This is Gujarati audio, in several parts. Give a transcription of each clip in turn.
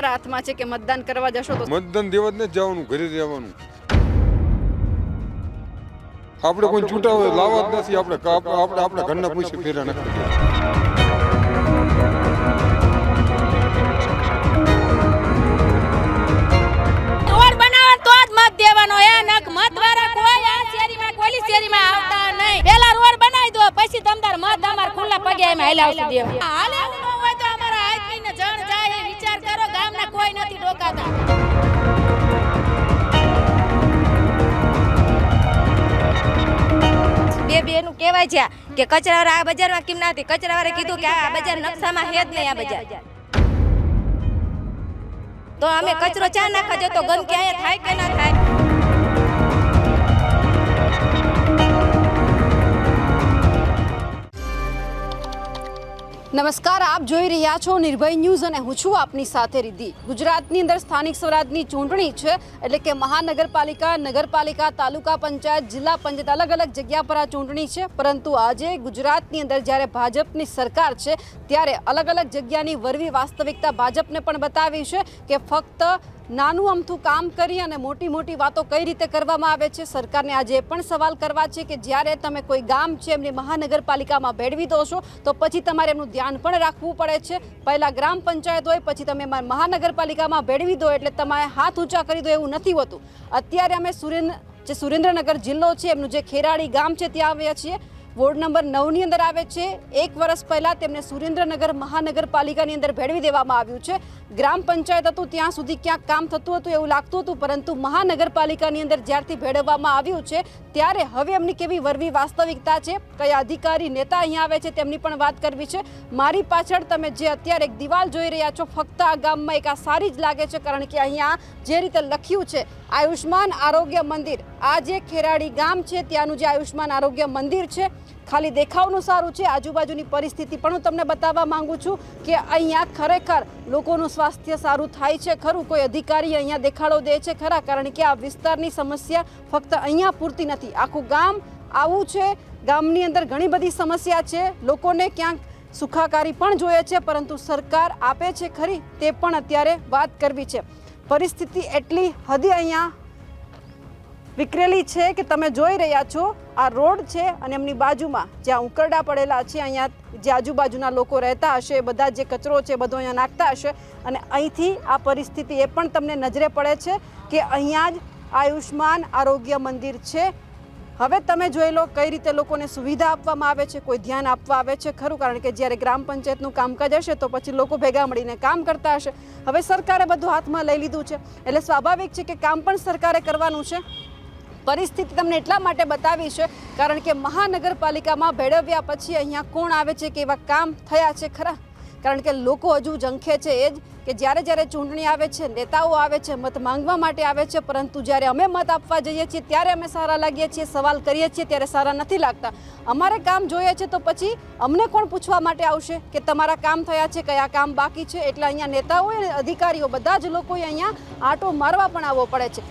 તમારા હાથમાં છે કે મતદાન કરવા જશો તો? મતદાન દેવા જ નથી જવાનું, ઘરે રહેવાનું. આપણે કોઈ છૂટા હોય લાવવા જ નથી. આપણે ઘરના પૈસે ફેરા નથી. રોડ બનાવવા તો જ મત દેવાનો. એ નક મત વાળા કોઈ આ શેરીમાં કોલી શેરીમાં આવતા નહીં. પેલા રોડ બનાવી દો, પછી તમતાર મત અમાર ખુલ્લા પગે એમ હાલાવશું દેવા. હાલે ન હોય તો અમારા આદમીને જણ જાય એ વિચાર કરો. ગામના કોઈ નથી ડોકાતા. બેનું કહેવાય છે કે કચરાવાળા આ બજારમાં કેમ નથી. કચરાવાળાએ કીધું કે આ બજાર નકશામાં હે જ નહીં. આ બજાર તો અમે કચરો ચા નાખવા જતો તો ગંદકી અહીંયા થાય કે ના થાય? નમસ્કાર, આપ જોઈ રહ્યા છો નિર્ભય ન્યૂઝ અને હું છું આપની સાથે રિદ્ધિ. ગુજરાતની અંદર સ્થાનિક સ્વરાજની ચૂંટણી છે, એટલે કે મહાનગરપાલિકા, નગરપાલિકા, તાલુકા પંચાયત, જિલ્લા પંચાયત, અલગ અલગ જગ્યા પર આ ચૂંટણી છે. પરંતુ આજે ગુજરાતની અંદર જ્યારે ભાજપની સરકાર છે ત્યારે અલગ અલગ જગ્યાની વરવી વાસ્તવિકતા ભાજપને પણ બતાવી છે કે ફક્ત નાનું અમથું કામ કરી અને મોટી મોટી વાતો કઈ રીતે કરવામાં આવે છે. સરકારને આજે એ પણ સવાલ કરવા છે કે જ્યારે તમે કોઈ ગામ છે એમની મહાનગરપાલિકામાં ભેળવી દો છો તો પછી તમારે એમનું ધ્યાન પણ રાખવું પડે છે. પહેલાં ગ્રામ પંચાયત હોય, પછી તમે મહાનગરપાલિકામાં ભેળવી દો એટલે તમારે હાથ ઊંચા કરી દો એવું નથી હોતું. અત્યારે અમે સુરેન્દ્રનગર જિલ્લો છે એમનું જે ખેરાડી ગામ છે ત્યાં આવ્યા છીએ. વોર્ડ નંબર 9ની અંદર આવે છે. 1 વર્ષ પહેલાં તેમને સુરેન્દ્રનગર મહાનગરપાલિકાની અંદર ભેળવી દેવામાં આવ્યું છે. ગ્રામ પંચાયત હતું ત્યાં સુધી ક્યાંક કામ થતું હતું એવું લાગતું હતું, પરંતુ મહાનગરપાલિકાની અંદર જ્યારથી ભેળવવામાં આવ્યું છે ત્યારે હવે એમની કેવી વરવી વાસ્તવિકતા છે, કયા અધિકારી નેતા અહીંયા આવે છે તેમની પણ વાત કરવી છે. મારી પાછળ તમે જે અત્યારે એક દિવાલ જોઈ રહ્યા છો, ફક્ત આ ગામમાં એક આ સારી જ લાગે છે, કારણ કે અહીંયા જે રીતે લખ્યું છે આયુષ્માન આરોગ્ય મંદિર. આ જે ખેરાડી ગામ છે ત્યાંનું જે આયુષ્માન આરોગ્ય મંદિર છે, ખાલી દેખાવનું સારું છે, આજુબાજુની પરિસ્થિતિ પણ હું તમને બતાવવા માંગુ છું કે અહીંયા ખરેખર લોકોનું સ્વાસ્થ્ય સારું થાય છે ખરું? કોઈ અધિકારી અહીંયા દેખાડો દે છે ખરા? કારણ કે આ વિસ્તારની સમસ્યા ફક્ત અહીંયા પૂરતી નથી, આખું ગામ આવું છે. ગામની અંદર ઘણી બધી સમસ્યા છે, લોકોને ક્યાંક સુખાકારી પણ જોઈએ છે, પરંતુ સરકાર આપે છે ખરી તે પણ અત્યારે વાત કરવી છે. પરિસ્થિતિ એટલી હદે અહીંયા વિખરેલી છે કે તમે જોઈ રહ્યા છો આ રોડ છે અને એમની બાજુમાં જ્યાં ઉકરડા પડેલા છે, અહીંયા જે આજુબાજુના લોકો રહેતા હશે, બધા જે કચરો છે બધો અહીંયા નાખતા હશે, અને અહીંથી આ પરિસ્થિતિ એ પણ તમને નજરે પડે છે કે અહીંયા જ આયુષ્માન આરોગ્ય મંદિર છે. હવે તમે જોઈ લો કઈ રીતે લોકોને સુવિધા આપવામાં આવે છે, કોઈ ધ્યાન આપવા આવે છે ખરું? કારણ કે જ્યારે ગ્રામ પંચાયતનું કામકાજ હશે તો પછી લોકો ભેગા મળીને કામ કરતા હશે. હવે સરકારે બધું હાથમાં લઈ લીધું છે એટલે સ્વાભાવિક છે કે કામ પણ સરકારે કરવાનું છે. પરિસ્થિતિ તમને એટલા માટે બતાવી છે કારણ કે મહાનગરપાલિકામાં ભેળવ્યા પછી અહીંયા કોણ આવે છે કે એવા કામ થયા છે ખરા? કારણ કે લોકો હજુ ઝંખે છે એ જ કે જ્યારે જ્યારે ચૂંટણી આવે છે, નેતાઓ આવે છે, મત માંગવા માટે આવે છે, પરંતુ જ્યારે અમે મત આપવા જઈએ છીએ ત્યારે અમે સારા લાગીએ છીએ, સવાલ કરીએ છીએ ત્યારે સારા નથી લાગતા. અમારે કામ જોઈએ છે તો પછી અમને કોણ પૂછવા માટે આવશે કે તમારા કામ થયા છે, કયા કામ બાકી છે? એટલે અહીંયા નેતાઓ અને અધિકારીઓ બધા જ લોકોએ અહીંયા આંટો મારવા પણ આવવો પડે છે.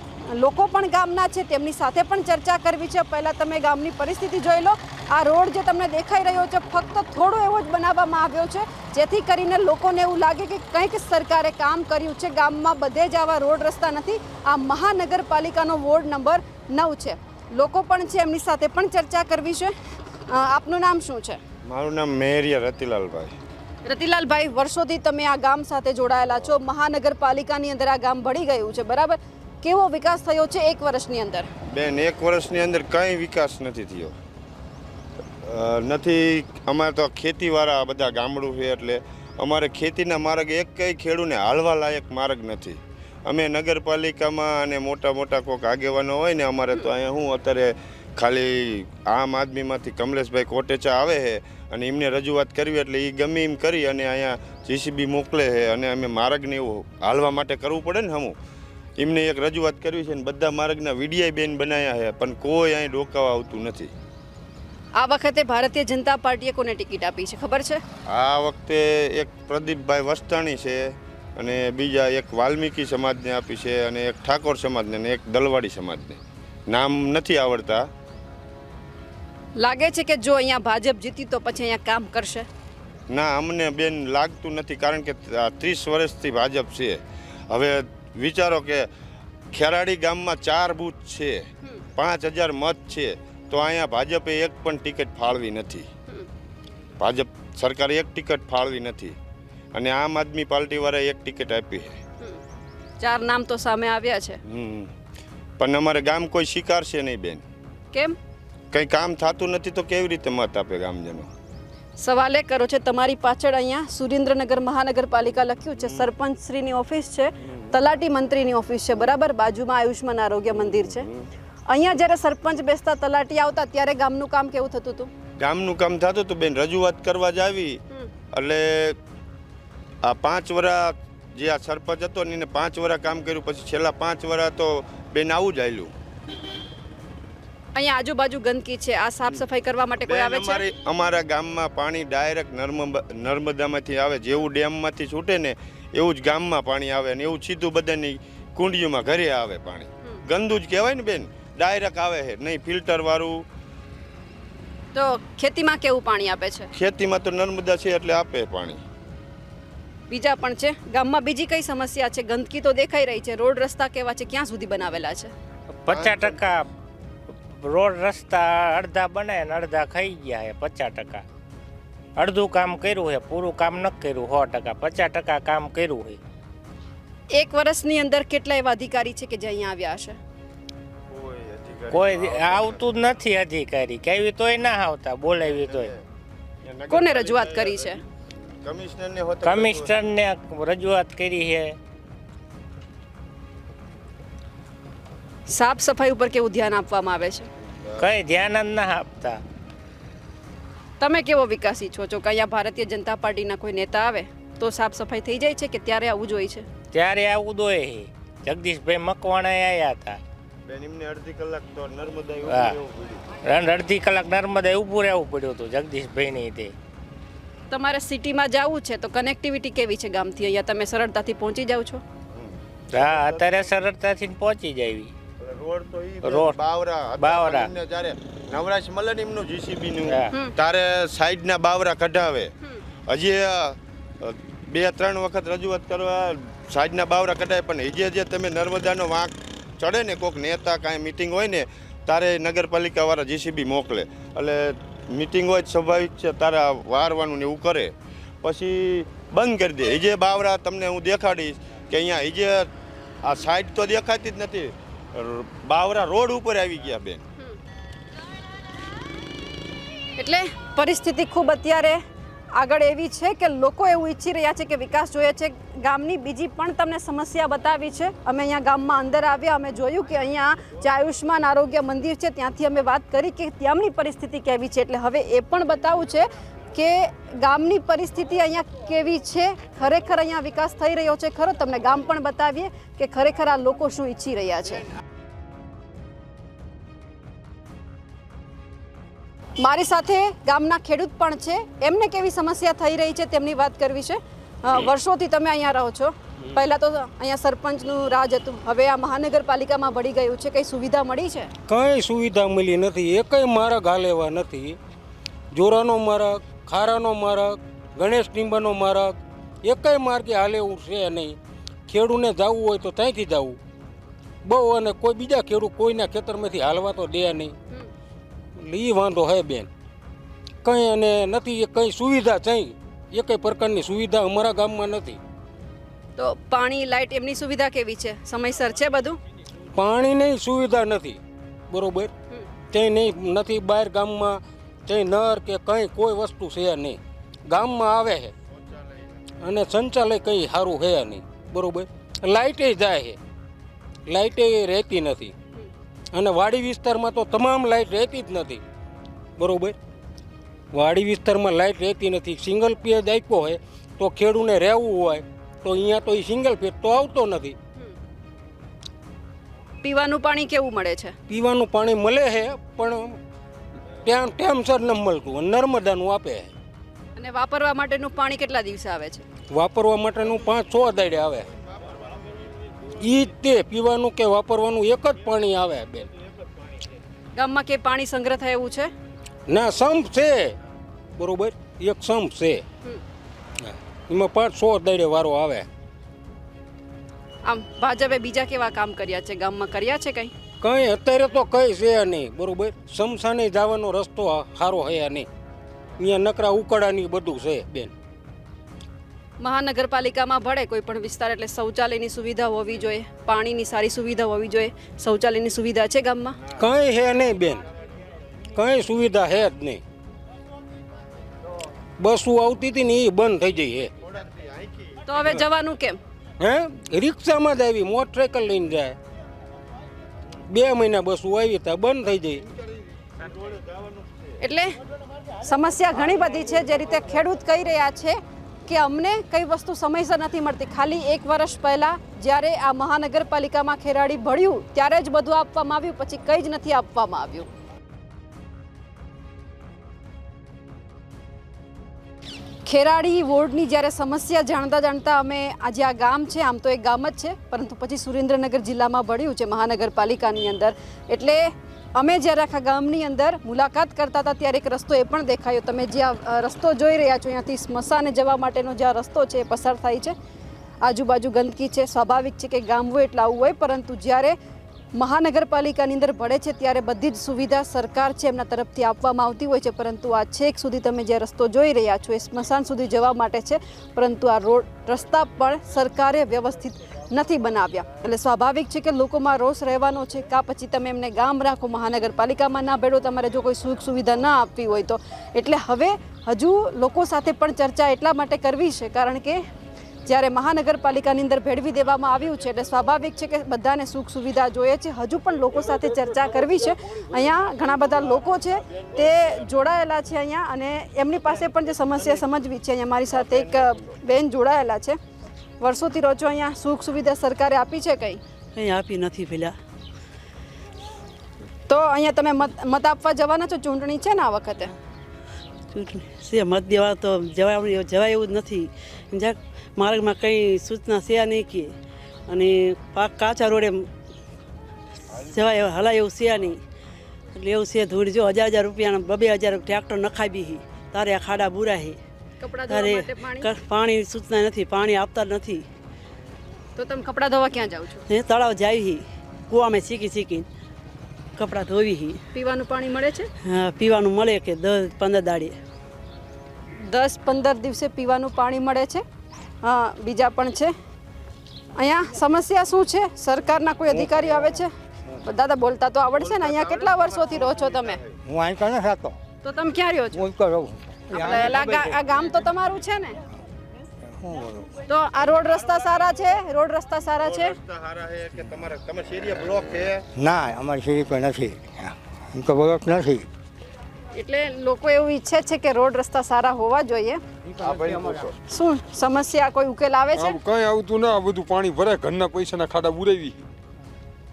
લોકો પણ ગામના છે, તેમની સાથે પણ ચર્ચા કરવી છે. પહેલાં તમે ગામની પરિસ્થિતિ જોઈ લો. આ રોડ જે તમને દેખાઈ રહ્યો છે ફક્ત થોડો એવો જ બનાવવામાં આવ્યો છે જેથી કરીને લોકોને એવું લાગે કે કંઈક સરકારે કામ કર્યું છે. ગામમાં બધે જ આવા રોડ રસ્તા નથી. આ મહાનગરપાલિકાનો વોર્ડ નંબર 9 છે. લોકો પણ છે, એમની સાથે પણ ચર્ચા કરવી છે. આપનું નામ શું છે? મારું નામ મેહરિયા રતિલાલભાઈ. રતિલાલભાઈ, વર્ષોથી તમે આ ગામ સાથે જોડાયેલા છો. મહાનગરપાલિકાની અંદર આ ગામ ભળી ગયું છે, બરાબર? કેવો વિકાસ થયો છે 1 વર્ષની અંદર? બેન, 1 વર્ષની અંદર કંઈ વિકાસ નથી થયો. નથી. અમારે તો ખેતીવાળા બધા ગામડું છે એટલે અમારે ખેતીના માર્ગ એક કંઈ ખેડૂને હાલવા લાયક માર્ગ નથી. અમે નગરપાલિકામાં અને મોટા મોટા કોઈક આગેવાનો હોય ને, અમારે તો અહીંયા હું અત્યારે ખાલી આમ આદમીમાંથી કમલેશભાઈ કોટેચા આવે છે અને એમને રજૂઆત કરવી એટલે એ ગમે એમ કરી અને અહીંયા જીસીબી મોકલે છે અને અમે માર્ગને એવું હાલવા માટે કરવું પડે ને. હમું એમને એક રજૂઆત કરવી છે ને બધા માર્ગના વીડિયા બેન બનાવ્યા છે, પણ કોઈ અહીં રોકાવા આવતું નથી. આ વખતે ભારતીય જનતા પાર્ટીએ કોને ટિકિટ આપી છે ખબર છે? આ વખતે એક પ્રદીપભાઈ વસ્તાણી છે અને બીજા એક વાલ્મીકી સમાજને આપી છે અને એક ઠાકોર સમાજને અને એક દલવાડી સમાજને. નામ નથી આવડતા. લાગે છે કે જો અહીંયા ભાજપ જીતી તો પછી અહીંયા કામ કરશે? ના, અમને બેન લાગતું નથી, કારણ કે 30 વર્ષથી ભાજપ છે. હવે વિચારો કે ખેરાડી ગામમાં 4 બૂથ છે, 5000 મત છે, તો અહીંયા ભાજપે એક પણ ટિકિટ ફાળવી નથી. ભાજપ સરકારે એક ટિકિટ ફાળવી નથી અને આમ આદમી પાર્ટીવાળાએ એક ટિકિટ આપી છે. 4 નામ તો સામે આવ્યા છે. પણ અમારે ગામ કોઈ સ્વીકારશે નહીં બેન. કેમ? કંઈ કામ થતું નથી તો કેવી રીતે મત આપે ગામજનો? સવાલ એ કરો છે, તમારી પાછળ અહીંયા સુરેન્દ્રનગર મહાનગરપાલિકા લખ્યું છે, સરપંચ શ્રીની ઓફિસ છે, તલાટી મંત્રીની ઓફિસ છે, બરાબર? બાજુમાં આયુષ્માન આરોગ્ય મંદિર છે. અહીંયા જ્યારે સરપંચ બેસતા, તલાટી આવતા, ત્યારે ગામનું કામ કેવું થતું હતું? ગામનું કામ થતું હતું બેન, રજૂઆત કરવા જ આવી એટલે આ 5 વર્ષ જે આ સરપંચ હતો ને એને 5 વર્ષ કામ કર્યું, પછી છેલ્લા 5 વર્ષ તો બેન આવું જ આવેલું. અહીંયા આજુબાજુ ગંદકી છે, આ સાફ સફાઈ કરવા માટે કોઈ આવે છે? અમારા ગામમાં પાણી ડાયરેક્ટ નર્મદામાંથી આવે, જેવું ડેમમાંથી છૂટે ને એવું જ ગામમાં પાણી આવે ને એવું સીધું બધાની કુંડીઓમાં ઘરે આવે પાણી. ગંદુ જ કહેવાય ને બેન, ડાયરેક્ટ આવે છે, નહીં ફિલ્ટર વાળું. તો ખેતીમાં કેવું પાણી આપે છે? ખેતીમાં તો નર્મદા છે એટલે આપે પાણી. બીજા પણ છે ગામમાં? બીજી કઈ સમસ્યા છે? ગંદકી તો દેખાઈ રહી છે, રોડ રસ્તા કેવા છે, ક્યાં સુધી બનાવેલા છે? 50% રોડ રસ્તા અડધા બને ને અડધા ખાઈ ગયા છે. 50% અડધું કામ કર્યું છે, પૂરું કામ ન કર્યું. 100%, 50% કામ કર્યું છે. 1 વર્ષની અંદર કેટલા એવા અધિકારી છે કે જે અહીંયા આવ્યા હશે? કોઈ આવતું જ નથી અધિકારી. કેવી તોય ના આવતા, બોલાવી તોય. કોને રજૂઆત કરી છે? કમિશનરને રજૂઆત કરી છે. સાફ સફાઈ ઉપર કેવું ધ્યાન આપવામાં આવે છે? કઈ ધ્યાન જ ના આપતા. તમે કેવો વિકાસી છો? કે અહીંયા ભારતીય જનતા પાર્ટીના કોઈ નેતા આવે તો સાફ સફાઈ થઈ જાય છે કે ત્યારે આવવું જોઈએ છે? ત્યારે આવું દોય છે. જગદીશભાઈ મકવાણા આવ્યા હતા. બેન એમને અડધી કલાક તો નર્મદા અડધી કલાક નર્મદા ઊભું રહેવું પડ્યું હતું જગદીશભાઈની. તે તમારે સિટીમાં જવું છે તો કનેક્ટિવિટી કેવી છે ગામથી? અહીંયા તમે સરળતાથી પહોંચી જાવ છો? હા, અત્યારે સરળતાથી પહોંચી જાય. રોડ તો રોડ બાવરા જ્યારે નવરાશ મળે ને એમનું જીસીબી નું, તારે સાઈડના બાવરા કઢાવે. હજી 2-3 વખત રજૂઆત કરવા સાઈડના બાવરા કઢાવે, પણ હજી જે તમે નર્મદાનો વાંક ચડે ને, કોઈક નેતા કાંઈ મિટિંગ હોય ને તારે નગરપાલિકાવાળા જીસીબી મોકલે, એટલે મિટિંગ હોય સ્વાભાવિક છે, તારા વારવાનું ને એવું કરે, પછી બંધ કરી દે. હજે બાવરા તમને હું દેખાડીશ કે અહીંયા હજે આ સાઈડ તો દેખાતી જ નથી, બાવરા રોડ ઉપર આવી ગયા બેન. એટલે પરિસ્થિતિ ખૂબ અત્યારે આગળ એવી છે કે લોકો એવું ઈચ્છી રહ્યા છે કે વિકાસ જોઈએ છે. ગામની બીજી પણ તમને સમસ્યા બતાવી છે. અમે અહીંયા ગામમાં અંદર આવ્યા, અમે જોયું કે અહીંયા જે આયુષ્માન આરોગ્ય મંદિર છે ત્યાંથી અમે વાત કરી કે ત્યાંની પરિસ્થિતિ કેવી છે. એટલે હવે એ પણ બતાવવું છે કે ગામની પરિસ્થિતિ અહીંયા કેવી છે, ખરેખર અહીંયા વિકાસ થઈ રહ્યો છે ખરો? તમને ગામ પણ બતાવીએ કે ખરેખર આ લોકો શું ઈચ્છી રહ્યા છે. મારી સાથે ગામના ખેડૂત પણ છે, એમને કેવી સમસ્યા થઈ રહી છે તેમની વાત કરવી છે. વર્ષોથી તમે અહીંયા રહો છો, પહેલા તો અહીંયા સરપંચનું રાજ હતું, હવે આ મહાનગરપાલિકામાં વળી ગયું છે, કઈ સુવિધા મળી છે? કંઈ સુવિધા મળી નથી. એકય માર્ગ હાલેવા નથી. જોરાનો માર્ગ, ખારાનો માર્ગ, ગણેશ ટીંબાનો માર્ગ, એકય માર્ગે હાલે એવું છે નહીં. ખેડૂને જવું હોય તો ત્યાંથી જવું બહુ, અને કોઈ બીજા ખેડૂત કોઈના ખેતરમાંથી હાલવા તો દે નહીં. એ વાંધો હે બેન, કંઈ અને નથી કંઈ સુવિધા છે, એકય પ્રકારની સુવિધા અમારા ગામમાં નથી. તો પાણી, લાઇટ એમની સુવિધા કેવી છે? સમયસર છે બધું? પાણીની સુવિધા નથી બરોબર, ત્યાં નહીં નથી. બહાર ગામમાં ત્યાં નર કે કંઈ કોઈ વસ્તુ છે નહીં. ગામમાં આવે છે અને શૌચાલય કંઈ સારું છે નહીં બરોબર. લાઇટે જાય છે, લાઇટે રહેતી નથી. અને વાડી વિસ્તારમાં તો તમામ લાઇટ રહેતી જ નથી બરોબર. વાડી વિસ્તારમાં લાઇટ રહેતી નથી. સિંગલ પેજ આપ્યો હોય તો ખેડૂને રહેવું હોય તો અહીંયા તો એ સિંગલ પેજ તો આવતો નથી. પીવાનું પાણી કેવું મળે છે? પીવાનું પાણી મળે છે પણ ત્યાં ટાઈમસર ન મળતું, નર્મદાનું આપે છે. અને વાપરવા માટેનું પાણી કેટલા દિવસે આવે છે? વાપરવા માટેનું 5-6 દાડે આવે. ઈ તે પીવાનું કે વાપરવાનું એક જ પાણી આવે બેન. ગામમાં કે પાણી સંગ્રહ થાય એવું છે? ના, સંપ છે બરોબર, એક સંપ છે, એમાં 500 દાડે વારો આવે. આમ ભાજપે બીજા કેવા કામ કર્યા છે ગામમાં, કર્યા છે કંઈ? કંઈ અત્યારે તો કંઈ છે નહીં, બરોબર. શમશાને જવાનો રસ્તો સારો હે નહીં, અહીંયા નકરા ઉકળાની બધું છે બેન. મહાનગરપાલિકામાં ભળે કોઈ પણ વિસ્તાર એટલે શૌચાલયની સુવિધા હોવી જોઈએ, પાણીની સારી સુવિધા હોવી જોઈએ. શૌચાલયની સુવિધા છે ગામમાં? કંઈ હે નહીં બેન, કંઈ સુવિધા હે જ નહીં. બસો આવતી હતી ને એ બંધ થઈ જઈ હે. તો હવે જવાનું કેમ? હે, રિક્ષામાં જ આવી, મોટરસાઇકલ લઈને જાય. 2 મહિના બસો આવી ત્યાં બંધ થઈ જઈ. એટલે સમસ્યા ઘણી બધી છે. જે રીતે ખેડૂત કહી રહ્યા છે કે અમને કઈ વસ્તુ સમયસર નથી મળતી. ખાલી 1 વર્ષ પહેલાં જ્યારે આ મહાનગરપાલિકામાં ખેરાડી ભળ્યું ત્યારે જ બધું આપવામાં આવ્યું, પછી કંઈ જ નથી આપવામાં આવ્યું. ખેરાડી વોર્ડની જ્યારે સમસ્યા જાણતા જાણતા અમે આજે આ ગામ છે, આમ તો એક ગામ જ છે, પરંતુ પછી સુરેન્દ્રનગર જિલ્લામાં ભળ્યું છે મહાનગરપાલિકાની અંદર. એટલે અમે જ્યારે આખા ગામની અંદર મુલાકાત કરતા હતા ત્યારે એક રસ્તો એ પણ દેખાયો. તમે જે આ રસ્તો જોઈ રહ્યા છો અહીંયાથી સ્મશાને જવા માટેનો જે આ રસ્તો છે એ પસાર થાય છે. આજુબાજુ ગંદકી છે, સ્વાભાવિક છે કે ગામ હોય એટલે આવું હોય, પરંતુ જ્યારે મહાનગરપાલિકાની અંદર ભળે છે ત્યારે બધી જ સુવિધા સરકાર છે એમના તરફથી આપવામાં આવતી હોય છે. પરંતુ આ છેક સુધી તમે જે રસ્તો જોઈ રહ્યા છો એ સ્મશાન સુધી જવા માટે છે, પરંતુ આ રસ્તા પણ સરકારે વ્યવસ્થિત નથી બનાવ્યા. એટલે સ્વાભાવિક છે કે લોકોમાં રોષ રહેવાનો છે. કાં પછી તમે એમને ગામ રાખો, મહાનગરપાલિકામાં ના ભેળો, તમારે જો કોઈ સુખ સુવિધા ના આપવી હોય તો. એટલે હવે હજુ લોકો સાથે પણ ચર્ચા એટલા માટે કરવી છે કારણ કે જ્યારે મહાનગરપાલિકાની અંદર ભેળવી દેવામાં આવ્યું છે એટલે સ્વાભાવિક છે કે બધાને સુખ સુવિધા જોઈએ છે. હજુ પણ લોકો સાથે ચર્ચા કરવી છે. અહીંયા ઘણા બધા લોકો છે તે જોડાયેલા છે અહીંયા, અને એમની પાસે પણ જે સમસ્યા સમજવી છે. અહીંયા મારી સાથે એક બેન જોડાયેલા છે. વર્ષોથી રહો છો અહીંયા, સુખ સુવિધા સરકારે આપી છે કંઈ? કંઈ આપી નથી પેલા. તો અહીંયા તમે મત આપવા જવાના છો? ચૂંટણી છે ને આ વખતે? ચૂંટણી છે, મત દેવા તો જવાય એવું જ નથી. જ્યાં માર્ગમાં કંઈ સૂચના છે નહીં કે, અને કાચા રોડે જવાય હલાય એવું છે નહીં. એટલે એવું છે ધૂળ જો 1000 રૂપિયાના 2000 ટ્રેક્ટર નખાવી તારે આ ખાડા બુરાહી, તારે પાણી સૂચના નથી, પાણી આપતા નથી. તો તમે કપડાં ધોવા ક્યાં જાઓ છો? એ તળાવ જાવી, કૂવામાં શીખી કપડાં ધોવી. પીવાનું પાણી મળે છે? હા, પીવાનું મળે કે 10-15 દાડે, 10-15 દિવસે પીવાનું પાણી મળે છે. હા, બીજા પણ છે. અહીંયા સમસ્યા શું છે? સરકારના કોઈ અધિકારીઓ આવે છે? દાદા બોલતા તો આવડશે ને? અહીંયા કેટલા વર્ષોથી રહો છો તમે? હું અહીં કને હતો. તો તમે ક્યાં રહ્યો છો? હું કહું આ ગામ તો તમારું છે ને? તો આ રોડ રસ્તા સારા છે? રોડ રસ્તા સારા છે? તમે શેરીએ બ્લોક છે? ના, અમારી શેરી પર નથી, એમ તો બ્લોક નથી. એટલે લોકો એવું ઈચ્છે છે કે રોડ રસ્તા સારા હોવા જોઈએ. શું સમસ્યા કોઈ ઉકેલ આવે છે? કંઈ આવતું ના, બધું પાણી ભરાય, ઘરના પૈસાના ખાડા બુરાવી.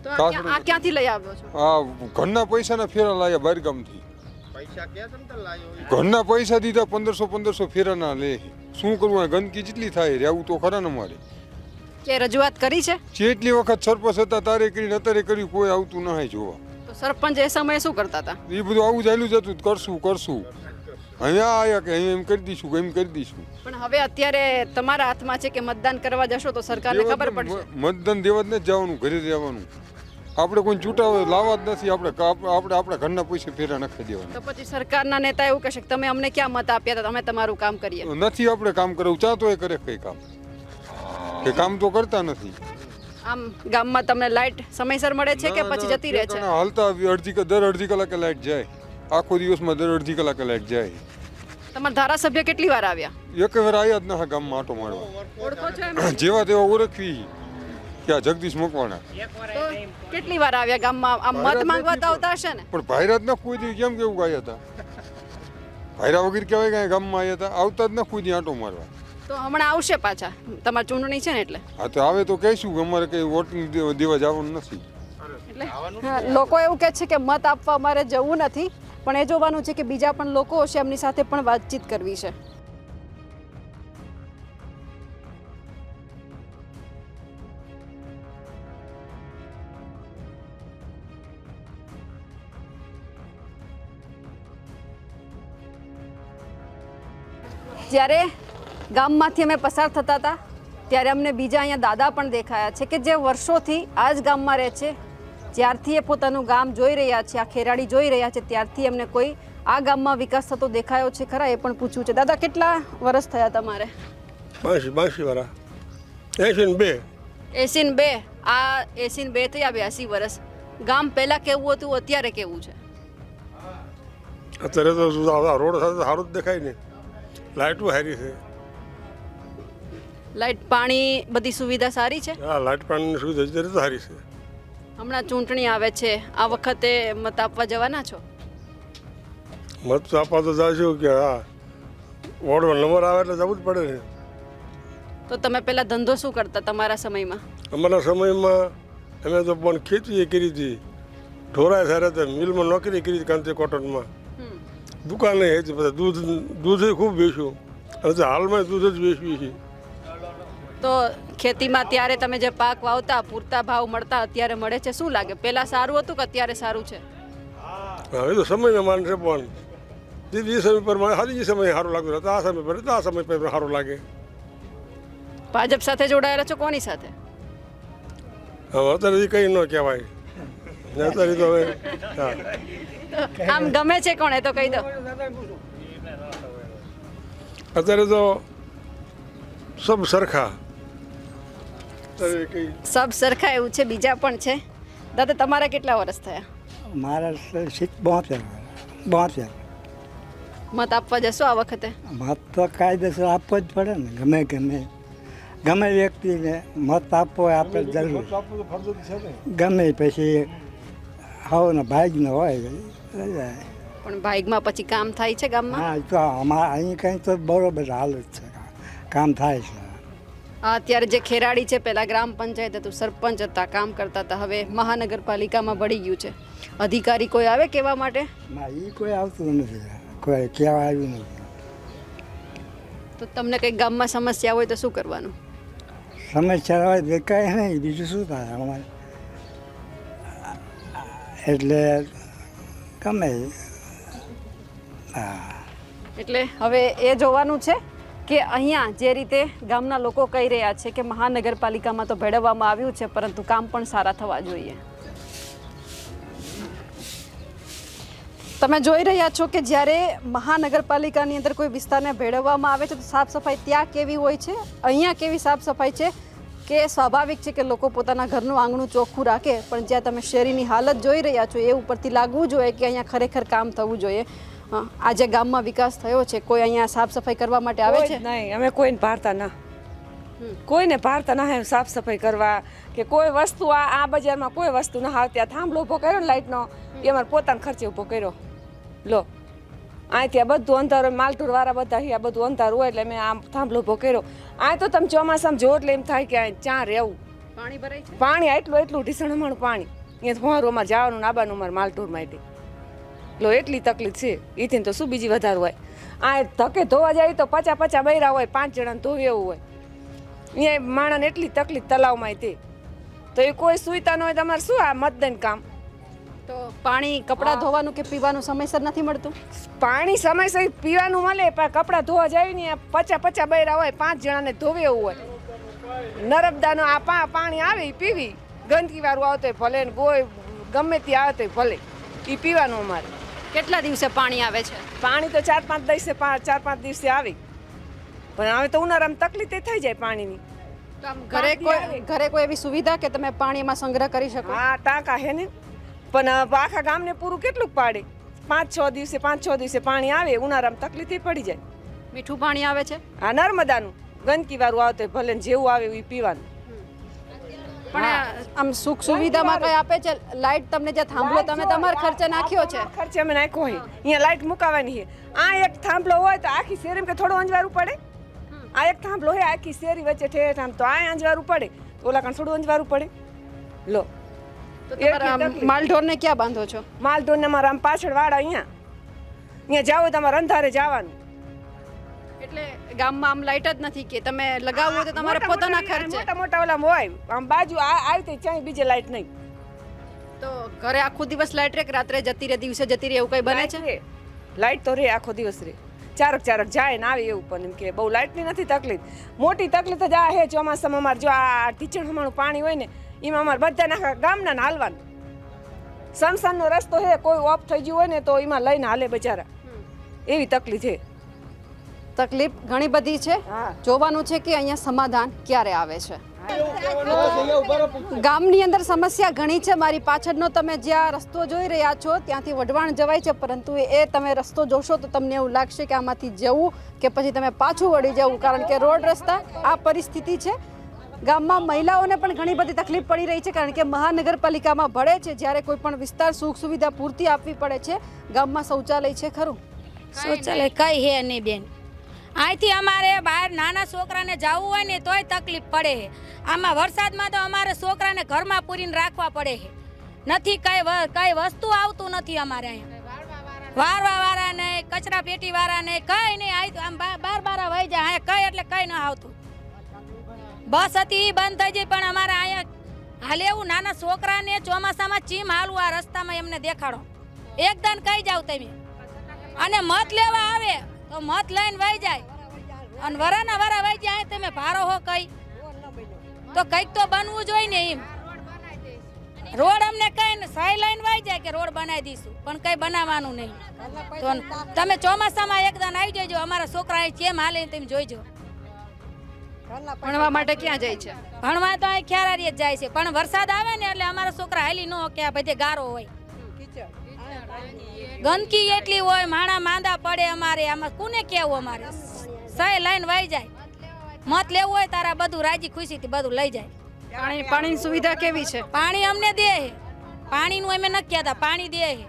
તો આ ક્યાંથી લઈ આવ્યો છો? આ ઘરના પૈસાના ફેરા લાયા બહારગામથી. પૈસા ક્યાં તમતા લાયો? ઘરના પૈસા દીધા 1500 ફેરાના લે. શું કરવું? આ ગંદકી જેટલી થાય, રહેવું તો ખરા ને મારે. કે રજૂઆત કરી છે? જેટલી વખત સરપંચ હતા તારે કરીને અત્યારે કર્યું, કોઈ આવતું ના જોવા. તો સરપંચ એ સમયે શું કરતા હતા? એ બધું આવું ચાલ્યું જતું, કરશું અહીંયા આવ્યા કે અહીંયા એમ કરી દઈશું, એમ કરી દઈશું. પણ હવે અત્યારે તમારા હાથમાં છે કે મતદાન કરવા જશો તો સરકારને ખબર પડશે. મતદાન દેવા જ નથી જવાનું, ઘરે રહેવાનું. આપણે કોઈ ચૂંટાવે લાવવા જ નથી. આપણે આપણા ઘરના પૈસે ફેરા નાખી દેવાના. તો પછી સરકારના નેતા એવું કહેશે કે તમે અમને ક્યાં મત આપ્યા હતા, તમે તમારું કામ કરીએ. નથી આપણે કામ કરવું, ચાતો એ કરે કઈ કામ, કે કામ તો કરતા નથી. આમ ગામમાં તમને લાઇટ સમયસર મળે છે કે પછી જતી રહે છે? હાલતા દર અડધી કલાકે લાઇટ જાય. આખો દિવસમાં દર અડધી કલાકે લાઇટ જાય. તમારા ધારાસભ્ય કેટલી વાર આવ્યા? એક વાર આવ્યા જ ના ગામમાં આટો મારવા. ઓળખો છો એમને? જેવા તેવા ઓળખવી કે આ જગદીશ મકવાણા. તો કેટલી વાર આવ્યા ગામમાં? આમ મત માંગવા તો આવતા હશે ને? પણ ભાઈરાત ના કોઈ દી કેમ કેવું ગયા હતા? ભાઈરા વગર કહેવાય કે ગામમાં આવ્યા હતા? આવતા જ ના કોઈ દી આટો મારવા. તો હમણાં આવશે પાછા, તમારી ચૂંટણી છે ને એટલે. હા, તો આવે તો કહીશું કે અમારે કઈ વોટિંગ દેવા જવાનું નથી. એટલે લોકો એવું કહે છે કે મત આપવા અમારે જવું નથી, પણ એ જોવાનું છે કે બીજા પણ લોકો હશે, એમની સાથે પણ વાતચીત કરવી છે. જ્યારે ગામમાંથી અમે પસાર થતા હતા ત્યારે અમને બીજા અહીંયા દાદા પણ દેખાયા છે કે જે વર્ષોથી આ જ ગામમાં રહે છે. જ્યારથી એ પોતાનું ગામ જોઈ રહ્યા છે, આ ખેરાડી જોઈ રહ્યા છે, ત્યારથી એમને કોઈ આ ગામમાં વિકાસ થતો દેખાયો છે ખરા, એ પણ પૂછ્યું છે. દાદા, કેટલા વર્ષ થયા તમારે? 82 વાળા 82. 82. આ 82 થયા 82 વર્ષ. ગામ પહેલા કેવું હતું, અત્યારે કેવું છે? અત્યારે તો રોડ સાથે સારું જ દેખાય ને, લાઇટો સારી છે. લાઇટ, પાણી, બધી સુવિધા સારી છે? હા, લાઇટ પાણીની સુવિધા અત્યારે તો સારી છે. હમણાં ચૂંટણી આવે છે, આ વખતે મત આપવા જવાના છો? મત આપવા તો જાશું કે હા, વોર્ડમાં નંબર આવે એટલે જવું જ પડે ને. તો તમે પહેલા ધંધો શું કરતા તમારા સમયમાં? અમારા સમયમાં અમે તો પણ ખેતી કરી હતી, ઢોરાય સારા હતા, મિલમાં નોકરી કરી હતી, કાંતિ કોટનમાં દુકાને હતી, બધા દૂધ ખૂબ વેચ્યું, અને હાલમાં દૂધ જ વેચવી છે. તો ખેતીમાં ત્યારે તમે જે પાક વાવતા પૂરતા ભાવ મળતા, અત્યારે મળે છે? શું લાગે, પહેલા સારું હતું કે અત્યારે સારું છે? હવે તો સમયના માન છે, પણ એ સમય પર સારી સમય સારું લાગતું હતું, આ સમય પર આ સમય પર સારું લાગે. ભાજપ સાથે જોડાયેલા છો? કોની સાથે? હવે અત્યારે કંઈ ન કહેવાય, અત્યારે તો હવે હા, આમ ગમે છે કોણ, એ તો કહી દો. અત્યારે તો સબ સરખા, અત્યારે કંઈ સબ સરખા એવું છે. બીજા પણ છે. દાદા, તમારા કેટલા વર્ષ થયા? મારા 72. મત આપવા જશો આ વખતે? મત તો કાયદેસર આપવો જ પડે ને, ગમે વ્યક્તિને મત આપવો હોય આપણે જરૂર. ગમે પછી હવે ભાગનો હોય. પણ ભાગમાં પછી કામ થાય છે ગામમાં? હા, તો અમારે અહીં કંઈ તો બરોબર હાલ જ છે, કામ થાય છે. અત્યારે જે ખેરાડી છે, પહેલા ગ્રામ પંચાયત હતું, સરપંચ હતા, કામ કરતા હતા, હવે મહાનગરપાલિકામાં ભળી ગયું છે. અધિકારી કોઈ આવે કહેવા માટે? ના, એ કોઈ આવતું નથી, કોઈ કહેવા આવ્યું નથી. તો તમને કંઈક ગામમાં સમસ્યા હોય તો શું કરવાનું? સમસ્યા હોય તો કંઈ નહીં, બીજું શું થાય અમારે. એટલે ગમે હા, એટલે હવે એ જોવાનું છે કે અહીંયા જે રીતે ગામના લોકો કહી રહ્યા છે કે મહાનગરપાલિકામાં તો ભેળવવામાં આવ્યું છે, પરંતુ કામ પણ સારા થવા જોઈએ. તમે જોઈ રહ્યા છો કે જ્યારે મહાનગરપાલિકાની અંદર કોઈ વિસ્તારને ભેળવવામાં આવે છે તો સાફ સફાઈ ત્યાં કેવી હોય છે, અહીંયા કેવી સાફ સફાઈ છે કે સ્વાભાવિક છે કે લોકો પોતાના ઘરનું આંગણું ચોખ્ખું રાખે, પણ જ્યાં તમે શેરીની હાલત જોઈ રહ્યા છો એ ઉપરથી લાગવું જોઈએ કે અહીંયા ખરેખર કામ થવું જોઈએ. આજે ગામમાં વિકાસ થયો છે, કોઈ અહીંયા સાફ સફાઈ કરવા માટે આવે છે? નહીં, અમે કોઈને ભારતા ના, કોઈને ભારતા ના સાફ સફાઈ કરવા કે કોઈ વસ્તુ આ બજારમાં કોઈ વસ્તુ ના આવતી. આ થાંભલો ઊભો કર્યો ને લાઇટનો, એ અમારે પોતાના ખર્ચે ઊભો કર્યો. લો, અહીંથી આ બધું અંધારું, માલટૂર વાળા બધા અહીંયા બધું અંધારું હોય એટલે મેં આમ થાંભલો ઊભો કર્યો. આ તો તમે ચોમાસામાં જો એટલે એમ થાય કે ચા રહેવું. પાણી ભરાય છે? પાણી એટલું ઢીસણમણ પાણી, અહીંયા ફુવારું અમારે જવાનું નાબાનું અમારે માલટૂર માટે. લો, એટલી તકલીફ છે. એથી તો શું બીજી વધારે હોય. આ ધકે ધોવા જાય તો 50 બૈરા હોય, 5 જણાને ધોવે એવું હોય. અહીંયા માણસને એટલી તકલીફ તલાવમાં તે તો એ કોઈ સુવિધા ન હોય. તમારે શું આ મતદાન કામ? તો પાણી, કપડાં ધોવાનું કે પીવાનું સમયસર નથી મળતું? પાણી સમયસર પીવાનું મળે, પણ કપડાં ધોવા જાય ને 50 બૈરા હોય, 5 જણાને ધોવે એવું હોય. નર્મદાનો આ પાણી આવે એ પીવી, ગંદકી વાળું આવતું હોય ભલે, ગોય ગમે તે આવતું હોય ભલે, એ પીવાનું અમારે. કેટલા દિવસે પાણી આવે છે? પાણી તો 4-5 દિવસે આવે, પણ હવે તો ઉનાળામાં તકલીફ થઈ જાય પાણીની. ઘરે કોઈ એવી સુવિધા કે તમે પાણીમાં સંગ્રહ કરી શકો? હા, ટાંકા હે ને, પણ આખા ગામને પૂરું કેટલું પાડે? 5-6 દિવસે પાણી આવે, ઉનાળામાં તકલીફ પડી જાય. મીઠું પાણી આવે છે? હા, નર્મદાનું ગંદકી વાળું આવતું ભલે, જેવું આવે એવું પીવાનું. પણ આમ સુખ સુવિધામાં કઈ આપે છે? લાઇટ તમને જે થાંભલો તમે તમારા ખર્ચે નાખ્યો છે? ખર્ચે અમે નાખ્યો હોય, અહીંયા લાઇટ મુકાવાની છે. આ એક થાંભલો હોય તો આખી શેરીમાં કે થોડું અંજવારું પડે. આ એક થાંભલો હોય આખી શેરી વચ્ચે ઠેઠ આમ, તો આ અંજવારું પડે, તો ઓલા કાન થોડું અંજવારું પડે. લો, તો તમારા માલઢોરને ક્યાં બાંધો છો? માલઢોરને અમારા આમ પાછળ વાળા અહીંયા જાવ તમારે અંધારે જવાનું. એટલે ગામમાં આમ લાઇટ જ નથી કે તમે લગાવવું તો તમારે પોતાના ખર્ચે? મોટા ઓલા હોય આમ બાજુ આવી ચાઈ બીજે લાઇટ નહીં. તો ઘરે આખો દિવસ લાઇટ રે કે રાત્રે જતી રહે, દિવસે જતી રહે, એવું કઈ બને છે? લાઇટ તો રે, આખો દિવસ રે. ચારક જાય ને આવે એવું. પણ એમ કે બહુ લાઇટની નથી તકલીફ. મોટી તકલીફ જ આ હે ચોમાસામાં. અમારે જો આ ઢીચણ હમાણું પાણી હોય ને એમાં અમારે બધા આખા ગામના ને હાલવાનું. સમસાનનો રસ્તો હે, કોઈ ઓફ થઈ ગયું હોય ને તો એમાં લઈને હાલે બચારા. એવી તકલીફ છે. તકલીફ ઘણી બધી છે. જોવાનું છે કે અહીંયા સમાધાન ક્યારે આવે છે. ગામની અંદર સમસ્યા ઘણી છે. મારી પાછળનો તમે જ્યાં રસ્તો જોઈ રહ્યા છો ત્યાંથી વઢવાણ જવાય છે, પરંતુ એ તમે રસ્તો જોશો તો તમને એવું લાગશે કે આમાંથી જવું કે પછી તમે પાછું વળી જવું, કારણ કે રોડ રસ્તા આ પરિસ્થિતિ છે. ગામમાં મહિલાઓને પણ ઘણી બધી તકલીફ પડી રહી છે, કારણ કે મહાનગરપાલિકામાં ભળે છે જ્યારે કોઈ પણ વિસ્તાર સુખ સુવિધા પૂરતી આપવી પડે છે. ગામમાં શૌચાલય છે ખરું? શૌચાલય કઈ હે નહીં બેન. અહીંથી અમારે બહાર નાના છોકરાને જવું હોય ને તોય તકલીફ પડે છે. આમાં વરસાદમાં તો અમારે છોકરાને ઘરમાં પૂરીને રાખવા પડે છે. નથી કઈ વસ્તુ આવતું નથી અમારે અહીંયા. વારવા વાળા નહીં, કચરા પેટી વાળા નહીં, કઈ નહીં. આમ બાર વહી જાય અહીંયા કઈ એટલે કઈ ન આવતું. બસ હતી બંધ થઈ જાય. પણ અમારે અહીંયા હાલે એવું નાના છોકરાને ચોમાસામાં ચીમ હાલવું આ રસ્તામાં એમને દેખાડો. એકદમ કઈ જાવ તમે. અને મત લેવા આવે તો મત લઈને વહી જાય અને વરાના વરા વહી જાય. તમે ભારો હો કઈ તો કંઈક તો બનવું જોઈએ ને. એમ રોડ અમને કઈ ને સહી લઈને વહી જાય કે રોડ બનાવી દઈશું, પણ કઈ બનાવવાનું નહીં. તો તમે ચોમાસામાં એકદમ આવી જજો. અમારા છોકરા કેમ હાલે તમે જોઈજો. ભણવા માટે ક્યાં જાય છે? ભણવા તો અહીં ખેરારી જ જાય છે, પણ વરસાદ આવે ને એટલે અમારા છોકરા હાલી ન કે આ બધે ગારો હોય, ગંદકી એટલી હોય, માણા માંદા પડે. અમારે આમાં કોને કેવું? અમારે સહી લઈને વહી જાય. મત લેવું હોય તારા બધું રાજી ખુશીથી બધું લઈ જાય. પાણીની સુવિધા કેવી છે? પાણી અમને દે છે. પાણીનું અમે નથી કહેતા, પાણી દે છે.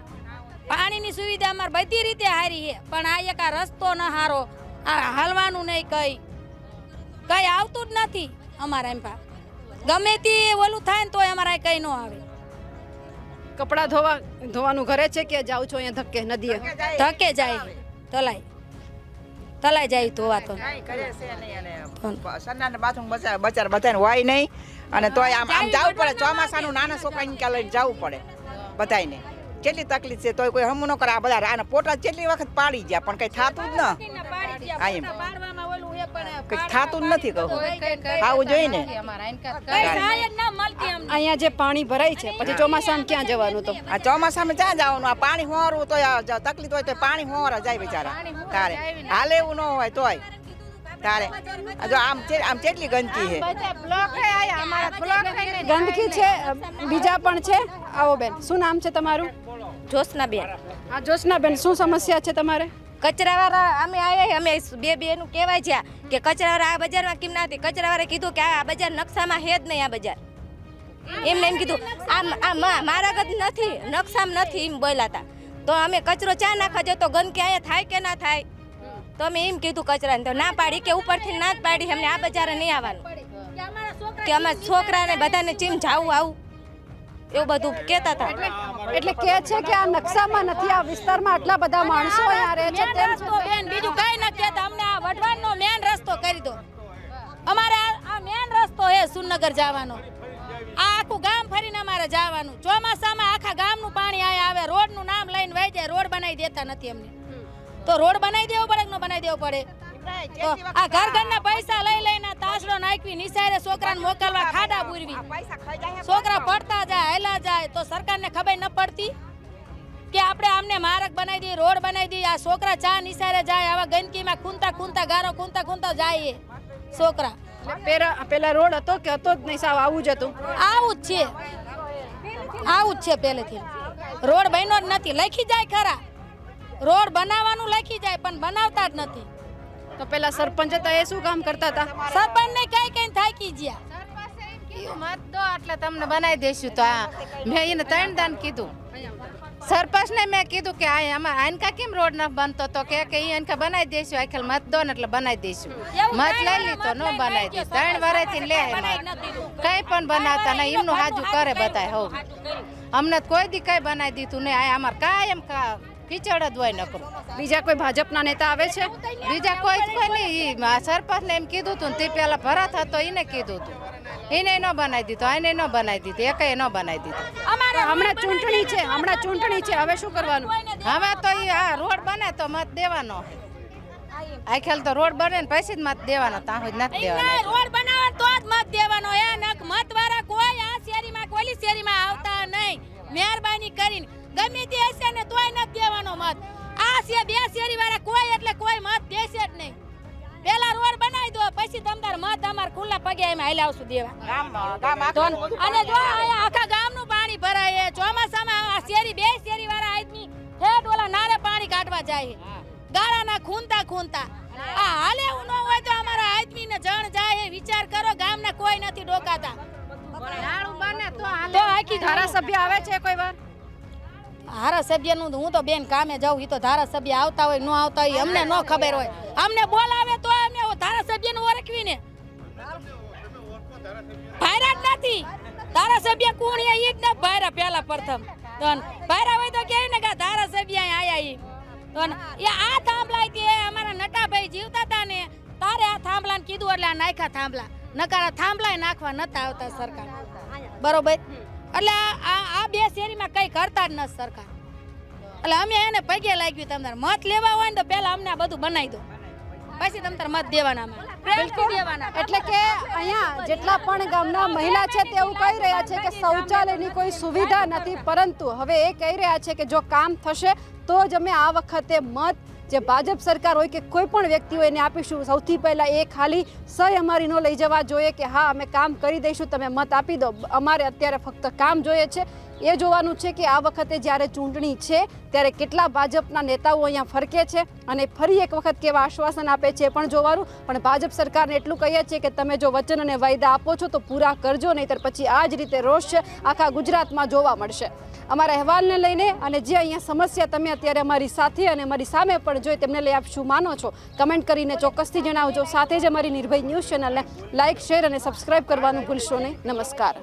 પાણીની સુવિધા અમારે બધી રીતે સારી છે, પણ આ એક આ રસ્તો ન સારો, આ હાલવાનું નહીં, કઈ આવતું જ નથી અમારા. એમ ગમે તે ઓલું થાય ને તોય અમારા કઈ ન આવે. કપડાં ધોવાનું ઘરે છે કે જાવ છો અહીંયા ધક્કે નદીએ? ધકે જાય, તલાઈ જાય ધોવા તો. સન્નાને બાથરૂમ બચાર બધાને હોય નહીં, અને તોય આમ જવું પડે. ચોમાસાનું નાના છોકરાને ક્યાં લઈને જવું પડે બધાને. કેટલી તકલીફ છે તોય કોઈ હમ ન કરે. આ બધા આના પોટા કેટલી વખત પાડી ગયા પણ કઈ થતું જ ન. એમ કઈ થતું જ નથી. કહું આવું જોઈએ ને. અહીંયા જે પાણી ભરાય છે પછી ચોમાસામાં ક્યાં જવાનું? તો આ ચોમાસામાં ક્યાં જવાનું? આ પાણી હોરું તો તકલીફ હોય તો પાણી હોરા જાય બિચારા. તારે હાલે એવું ન હોય તોય તારે જો આમ કેટલી ગંદકી છે. ગંદકી છે. બીજા પણ છે. આવો બેન, શું નામ છે તમારું? જોશનાબેન. હા જોશનાબેન, શું સમસ્યા છે તમારે? કચરાવાળા અમે આવ્યા, અમે બે નું કહેવાય છે કે કચરાવાળા આ બજારમાં કેમ ના હતી. કચરાવાળાએ કીધું કે આ બજાર નકશામાં હે જ નહીં. આ બજાર એમને એમ કીધું આ મારા ગત નથી, નકશામાં નથી એમ બોલ્યા હતા. તો અમે કચરો ચા નાખવા જતો ગંદકી અહીંયા થાય કે ના થાય? તો અમે એમ કીધું કચરાને, તો ના પાડી કે ઉપરથી ના જ પાડી અમને આ બજારે નહીં આવવાનું, કે અમારા છોકરાને બધાને ચીમ જાવું આવું એવું બધું કહેતા હતા. એટલે કે છે કે આ નકશામાં નથી, આ વિસ્તારમાં આટલા બધા માણસો અહીંયા રહે છે તેમ બેન. બીજું કઈ નથી કહેતા. અમને આ વઢવાણનો મેન રસ્તો કરી દો. અમારે આ મેન રસ્તો હે સુરનગર જવાનો. આ આખું ગામ ફરીને અમારે જવાનું. ચોમાસામાં આખા ગામનું પાણી અહીંયા આવે, રોડનું નામ લઈને વહી જાય. રોડ બનાવી દેતા નથી અમને. તો રોડ બનાવી દેવો પડે કે ન બનાવી દેવો પડે? તો આ ઘરના પૈસા લઈ લઈને તાસડો નાખવી, નિસારે છોકરાને મોકલવા, ખાડા પૂરવી, છોકરા પડતા જાય, હેલા જાય. તો સરકારને ખબર ન પડતી કે આપણે આમને માર્ગ બનાવી દઈએ, રોડ બનાવી દઈએ. આ છોકરા ચા નિસારે જાય, આવા ગંદકીમાં ખૂંતા ગારો ખૂંતા જાય છોકરા. પેલા રોડ હતો કે હતો જ નહીં? સાવ આવું જ હતું. આવું જ છે પહેલેથી. રોડ બન્યો જ નથી. લખી જાય ખરા, રોડ બનાવવાનું લખી જાય પણ બનાવતા જ નથી. તો પેલા સરપંચ હતા એ શું કામ કરતા હતા? સરપંચ ને કઈ થાકી ગયા. મત દો એટલે તમને બનાવી દઈશું. તો મેં એને 3 દાન કીધું. સરપંચ ને મેં કીધું કે આનકા કેમ રોડ ન બનતો? તો કે આનકા બનાવી દઈશું. આખેલ મત દો ને એટલે બનાવી દઈશું. મત લઈ લીધો, ન બનાવી દઈશું. 3 વર્ષથી લે કઈ પણ બનાવતા નહીં. એમનું હાજુ કરે બતાય. હોવ અમને કોઈ દી કઈ બનાવી દીધું નહીં. આ અમારે કાયમ કીચડ જ હોય નકરું. બીજા કોઈ ભાજપના નેતા આવે છે? બીજા કોઈ નહીં. સરપંચ ને એમ કીધું હતું. તે પેલા ભરત હતો એને કીધું હતું. એને ન બનાવી દીધું, એને ન બનાવી દીધું, એકે ન બનાવી દીધું. હમણાં ચૂંટણી છે, હવે શું કરવાનું? હવે તો આ રોડ બને તો મત દેવાનો. આ ખેલ તો રોડ બને ને પછી જ મત દેવાનો ત્યાં સુધી નથી દેવાનો રોડ બનાવવાનો તો જ મત દેવાનો એ નક મત વાળા કોઈ આ શેરીમાં કોલી શેરીમાં આવતા નહીં મહેરબાની કરીને ગમે તે હશે ને તોય નથી દેવાનો મત આ છે બે શેરી વાળા કોઈ એટલે કોઈ મત દેશે જ નહીં પેલા રોડ બનાવી દો પછી તમતાર મત અમાર ખુલ્લા પગે એમ હાલ આવશું દેવા અને જો આખા ગામનું પાણી ભરાય ચોમાસામાં આ શેરી બે શેરી વાળા આદમી હેડ ઓલા નારે પાણી કાઢવા જાય ગાળાના ખૂંતા આ હાલે એવું ન હોય તો અમારા આદમીને જણ જાય વિચાર કરો ગામના કોઈ નથી ડોકાતા નાળું બને તો તો આખી ધારાસભ્ય આવે છે કોઈ વાર? ધારાસભ્યનું હું તો બેન કામે જાઉં એ તો ધારાસભ્ય આવતા હોય ન આવતા હોય અમને ન ખબર હોય અમને બોલાવે તો અમને ધારાસભ્યનું ઓળખવીને ભાયરા જ નથી ધારાસભ્ય કોણ એ જ ન ભાયરા પહેલા પ્રથમ ભાયરા હોય તો કે ને કે ધારાસભ્ય આયા એ આ થાંભલા કે અમારા નટાભાઈ જીવતા હતા ને તારે આ થાંભલાને કીધું એટલે આ નાખ્યા થાંભલા નકારા થાંભલાય નાખવા નતા આવતા સરકાર બરોબર એટલે આ બે શેરીમાં કઈ કરતા જ નથી સરકાર એટલે અમે એને પગે લાગ્યું તમને મત લેવા હોય ને તો પહેલા અમને આ બધું બનાવી દો પછી તમને મત દેવાના એટલે કે અહીંયા જેટલા પણ ગામના મહિલા છે તે એવું કહી રહ્યા છે કે શૌચાલયની કોઈ સુવિધા નથી, પરંતુ હવે એ કહી રહ્યા છે કે જો કામ થશે તો જ અમે આ વખતે મત જે ભાજપ સરકાર હોય કે કોઈ પણ વ્યક્તિ હોય એને આપીશું. સૌથી પહેલાં એ ખાલી સહી અમારી ન લઈ જવા જોઈએ કે હા અમે કામ કરી દઈશું, તમે મત આપી દો. અમારે અત્યારે ફક્ત કામ જોઈએ છે. એ જોવાનું છે કે આ વખતે જ્યારે ચૂંટણી છે ત્યારે કેટલા ભાજપના નેતાઓ અહીંયા ફરકે છે અને ફરી એક વખત કેવા આશ્વાસન આપે છે પણ જોવાનું. પણ ભાજપ સરકારને એટલું કહીએ છીએ કે તમે જો વચન અને વાયદા આપો છો તો પૂરા કરજો, નહીંતર પછી આ જ રીતે રોષ છે આખા ગુજરાતમાં જોવા મળશે. અમારા અહેવાલને લઈને અને જે અહીંયા સમસ્યા તમે અત્યારે અમારી સાથે અને અમારી સામે પણ જોઈ તેમને લઈ આપ શું માનો છો કમેન્ટ કરીને ચોક્કસથી જણાવજો. સાથે જ અમારી નિર્ભય ન્યૂઝ ચેનલને લાઇક, શેર અને સબસ્ક્રાઇબ કરવાનું ભૂલશો નહીં. નમસ્કાર.